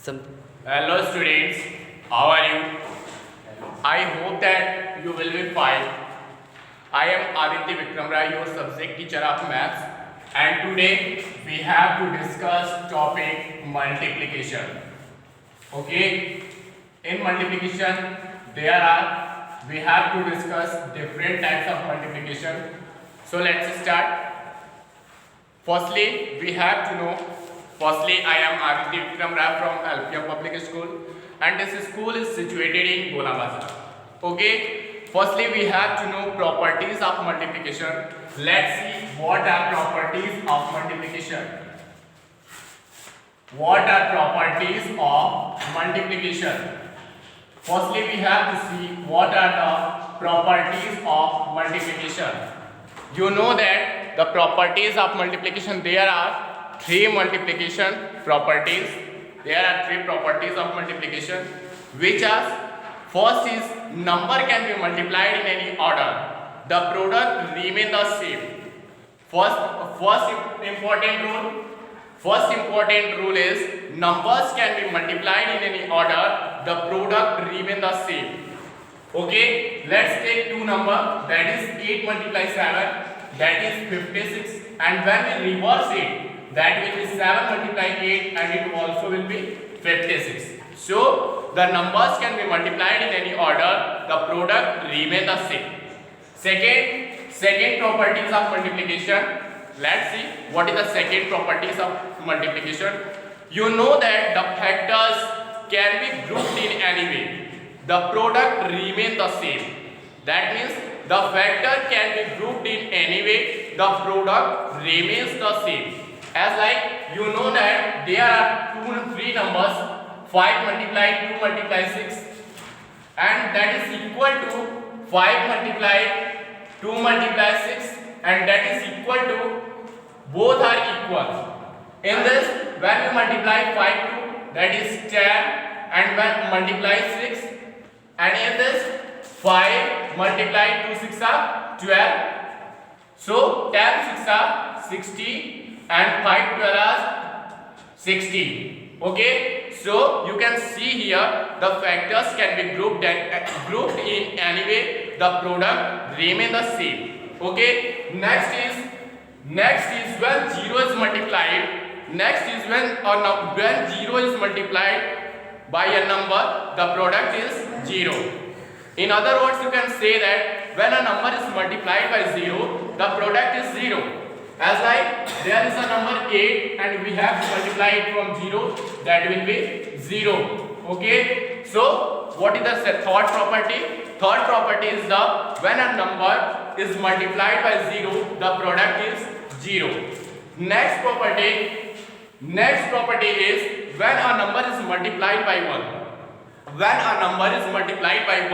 Some Hello students, how are you? I hope that you will be fine. I am Aditya Vikram Rai, your subject teacher of maths, and today we have to discuss topic multiplication. Okay, in multiplication we have to discuss different types of multiplication. So let's start. Firstly, we have to know. Firstly, I am Aditya Vikram Rai from LPM Public School, and this school is situated in Gola Bazar. Okay. Firstly, we have to know properties of multiplication. Let's see what are properties of multiplication. What are properties of multiplication? Firstly, we have to see what are the properties of multiplication. You know that the properties of multiplication, there are three multiplication properties. There are three properties of multiplication, which are: first is number can be multiplied in any order. The product remain the same. First important rule is numbers can be multiplied in any order. The product remain the same. Okay, let's take two number, that is 8 multiply 7, that is 56, and when we reverse it, that will be 7 multiply 8 and it also will be 56. So the numbers can be multiplied in any order, the product remain the same. Second properties of multiplication. Let's see what is the second properties of multiplication. You know that the factors can be grouped in any way. The product remain the same. That means the factor can be grouped in any way. The product remains the same. As like you know that there are two and three numbers, 5 multiply 2 multiply 6, and that is equal to 5 multiply 2 multiply 6, and that is equal to, both are equal. In this, when we multiply 5 2, that is 10, and when multiply 6, and in this 5 multiply 2 6 are 12. So 10 6 are 60 and 5 12 are 60. Okay, so you can see here the factors can be grouped in any way. The product remain the same. Okay, next is when 0 is multiplied. Next is when 0 is multiplied by a number, the product is 0. In other words, you can say that when a number is multiplied by 0, the product is 0. As like there is a number 8 and we have to multiply it from 0, that will be 0. Okay, so what is the third property? Third property is when a number is multiplied by 0, the product is 0. Next property is when a number is multiplied by 1. When a number is multiplied by 1,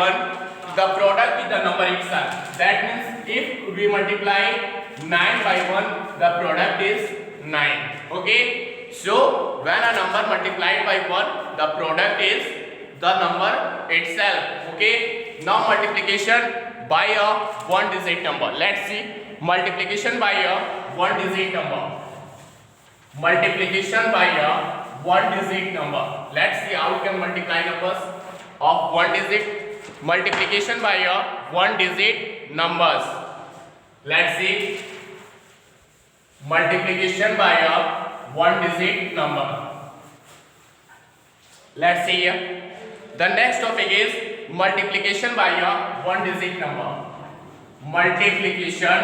the product is the number itself. That means if we multiply 9 by 1, the product is 9. Okay, so when a number multiplied by 1, the product is the number itself. Okay, now multiplication by a one digit number. Let's see multiplication by a one digit number. Multiplication by a one digit number. Let's see how we can multiply numbers of one digit. Multiplication by a one digit numbers. Let's see multiplication by a one digit number. Let's see here. The next topic is multiplication by a one digit number. Multiplication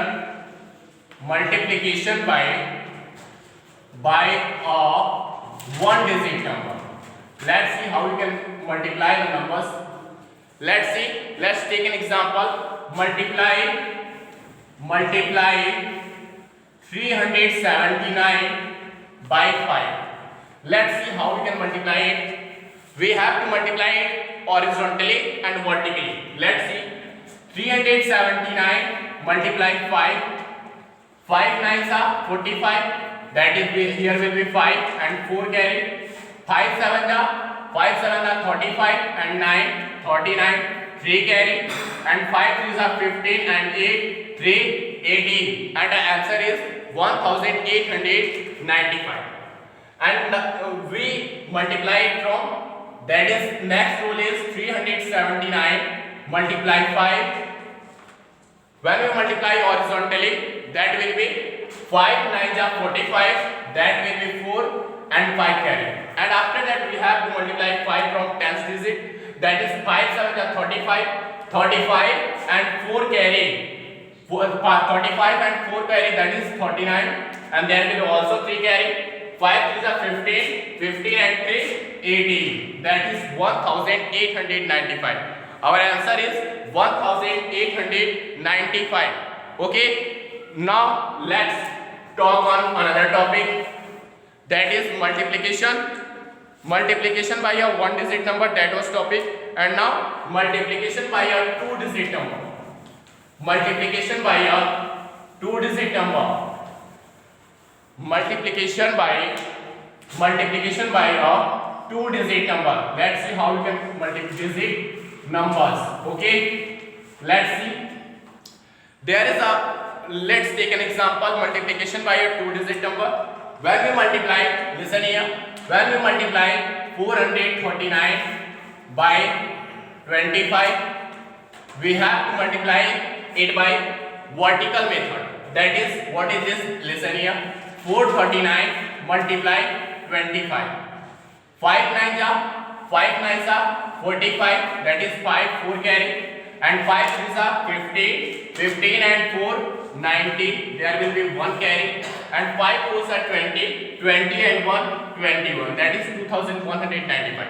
by a one digit number. Let's see how we can multiply the numbers. Let's take an example. Multiply 379 by 5. Let's see how we can multiply it. We have to multiply it horizontally and vertically. Let's see 379 multiply 5. 5 nines are 45. That is, here will be 5 and 4 carry. 5 7 are 35 and 9 39. 3 carry, and 5 3s are 15 and 8 3 18, and the answer is 1895. and we multiply it from, that is next rule is 379 multiply 5. When we multiply horizontally, that will be 5 9 are 45, that will be 4 and 5 carry. And after that we have to multiply 5 from 10th digit, that is 5 7 are 35, 35 and 4 carry, 35 and 4 carry, that is 39, and there will also 3 carry, 5 3 are 15, 15 and 3 18, that is 1895. Our answer is 1895. Okay, now let's talk on another topic, that is multiplication. Multiplication by a one digit number, that was topic. And now multiplication by a two digit number. Multiplication by a two digit number. Multiplication by a two digit number. Let's see how we can multiply digit numbers. Okay, let's see. There is a, let's take an example, multiplication by a two digit number. When we multiply, listen here, when we multiply 429 by 25, we have to multiply it by vertical method. That is, what is this? Listen here, 439 multiply 25, 5 9 are 45, that is 5 4 carry, and 5 3 are 15, 15 and 4 90, there will be 1 carry, and 5 4s are 20, 20 and 1 21, that is 2195.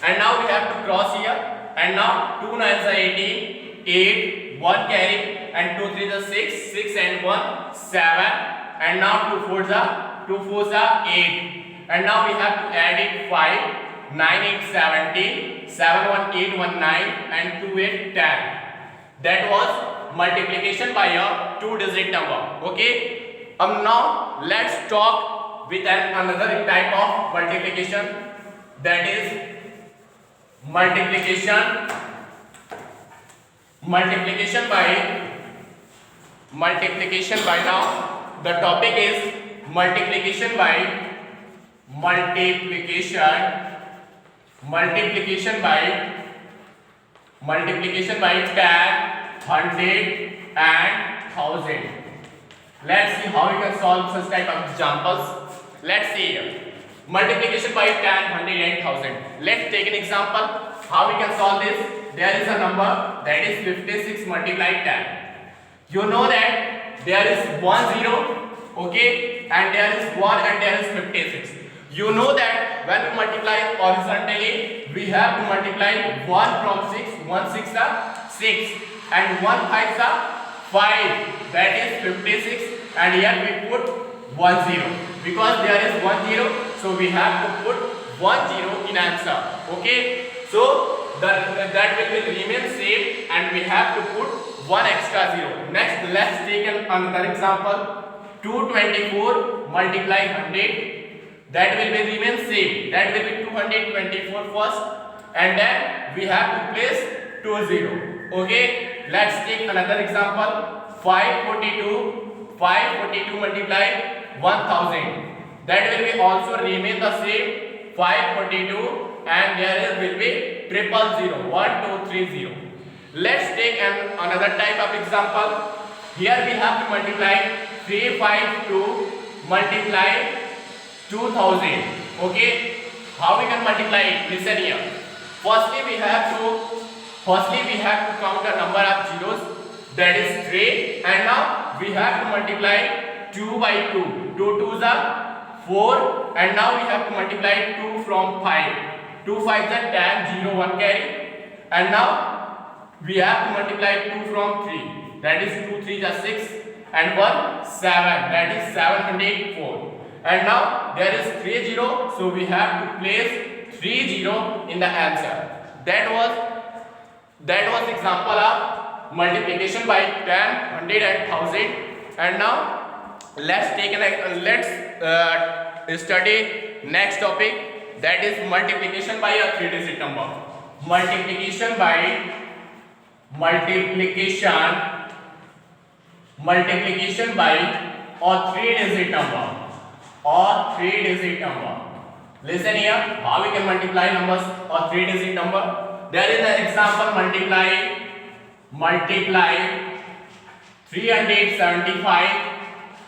And now we have to cross here, and now 2 9s are 18, 8 1 carry, and 2 3s are 6, 6 and 1 7, and now 2 4s are 8, and now we have to add it 5 9 8 17, 7 1 8 1 9, and 2 8 10. That was multiplication by a two digit number. Okay, now let's talk with another type of multiplication, that is multiplication by now the topic is multiplication by multiplication by 10, 100 and 1000. Let's see how we can solve such type of examples. Let's see here. Multiplication by 10, 100 and 1000. Let's take an example how we can solve this. There is a number, that is 56 multiplied 10. You know that there is 1 0, okay, and there is 1 and there is 56. You know that when we multiply horizontally, we have to multiply 1 from 6, 1 6 are 6, and 1 5 are 5, that is 56, and here we put 1 0, because there is 1 0, so we have to put 1 0 in answer. Okay, so that will remain same, and we have to put 1 extra 0. Next, let's take another example, 224 multiply 100, that will be remain same, that will be 224 first, and then we have to place 2 0. Okay, let's take another example, 542 multiply 1000, that will be also remain the same, 542, and there will be 000, 1230. Let's take another type of example. Here we have to multiply 352 multiply 2000. Okay, how we can multiply it? Listen here. Firstly we have to count the number of zeros, that is 3, and now we have to multiply 2 by 2. 2 2s are 4, and now we have to multiply 2 from 5. 2 5s are 10, 0 1 carry, and now we have to multiply 2 from 3, that is 2 3s are 6, and 1 7, that is 704. And now there is 3 0, so we have to place 3 0 in the answer. That was example of multiplication by 10, 100 and 1000. And now let's study next topic, that is multiplication by a three digit number. Multiplication by a three digit number. Listen here, how we can multiply numbers or 3-digit number. There is an example, multiply 375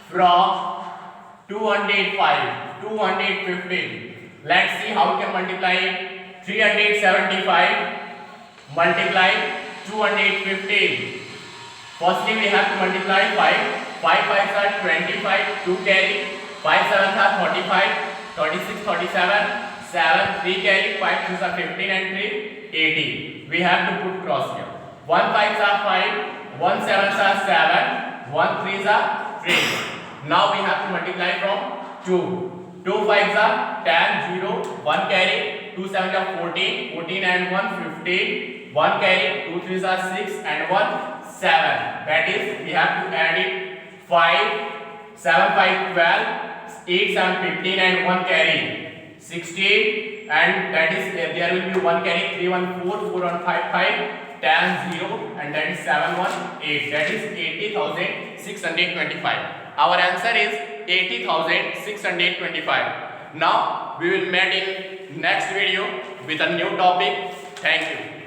from 215. Let's see how we can multiply it. 375 multiply 215. Firstly, we have to multiply 5. 5 5s are 25. 2 carry. 5 7s are 35. 26, 37. 7 3 carry. 5 2s are 15 and 3 80. We have to put cross here. 1 5s are 5. 1 7s are 7. 1 3s are 3. Now we have to multiply from 2. 2 5s are 10 0. 1 carry. 2 7s are 14. 14 and 1 15. 1 carry. 2 3s are 6 and 1 7. That is, we have to add it 5 7 5 12. 8 7 15 and 1 carry 16, and that is there will be 1 carry 3 1 4 4 1 5 5 10 0, and that is 7 1 8. That is 80,625. Our answer is 80,625. Now we will meet in next video with a new topic. Thank you.